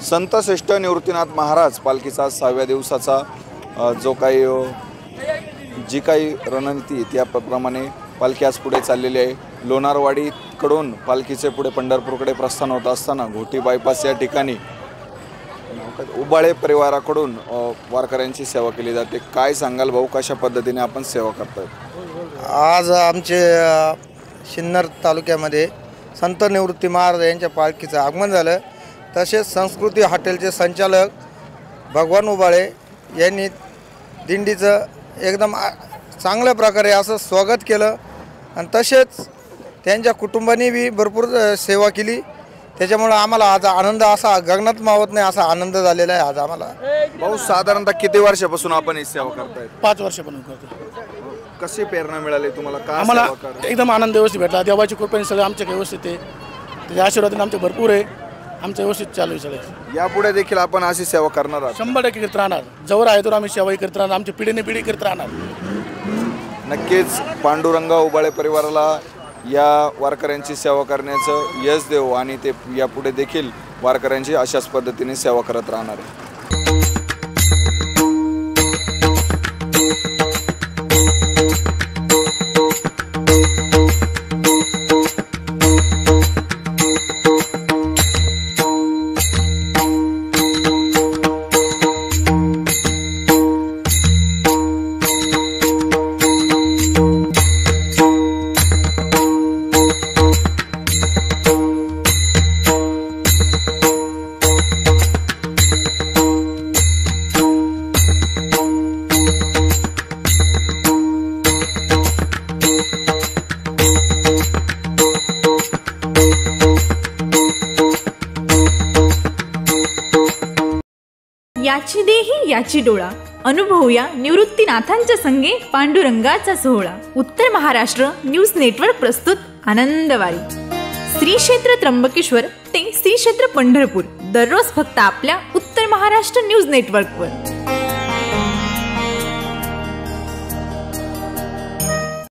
संतश्रेष्ठ निवृत्तीनाथ महाराज पालखीचा 6व्या दिवसाचा जी काही रणनीती त्याप्रमाणे पालखी आज पुढे चाललेली आहे। लोणारवाडीकडून पालखीचे पुढे पंढरपूरकडे प्रस्थान होत असताना घोटी बायपास या ठिकाणी उबाळे परिवाराकडून वारकऱ्यांची सेवा केली जाते। काय सांगाल भाऊ, कशा पद्धतीने आपण सेवा करताय? आज आमचे सिन्नर तालुक्यामध्ये संत निवृत्ती महाराज यांच्या पालखीचं आगमन झालं। तसेच संस्कृती हॉटेलचे संचालक भगवान उबाळे यांनी दिंडीचं एकदम चांगल्या प्रकारे असं स्वागत केलं आणि तसेच त्यांच्या कुटुंबाने बी भरपूर सेवा केली। त्याच्यामुळे आम्हाला आज आनंद असा गगनात मावत नाही असा आनंद झालेला आहे आज आम्हाला। भाऊ, साधारणतः किती वर्षापासून आपण ही सेवा करताय? 5 वर्षापासून करतो। कशी प्रेरणा मिळाली तुम्हाला? का आम्हाला एकदम आनंद व्यवस्थित भेटला। देवाची कृपेने सगळं आमच्या व्यवस्थित आहे, त्याच्या आशीर्वादाने आमचे भरपूर आहे, आमचं व्यवस्थित चालू आहे सगळं। यापुढे देखील आपण अशी सेवा करणार आहात? 100% करत राहणार। जवळ आहे तर आम्ही सेवाही करत राहणार, आमची पिढीने पिढी करत राहणार। नक्कीच पांडुरंग उबाळे परिवाराला या वारकऱ्यांची सेवा करण्याचं यश देव आणि ते यापुढे देखील वारकऱ्यांची अशाच पद्धतीने सेवा करत राहणार आहे। याची देही याची डोळा, अनुभवूया निवृत्तीनाथांच्या संगे पांडुरंगाचा सोहळा। उत्तर महाराष्ट्र न्यूज नेटवर्क प्रस्तुत आनंदवारी। श्री क्षेत्र त्र्यंबकेश्वर ते श्री क्षेत्र पंढरपूर, दररोज फक्त आपल्या उत्तर महाराष्ट्र न्यूज नेटवर्कवर।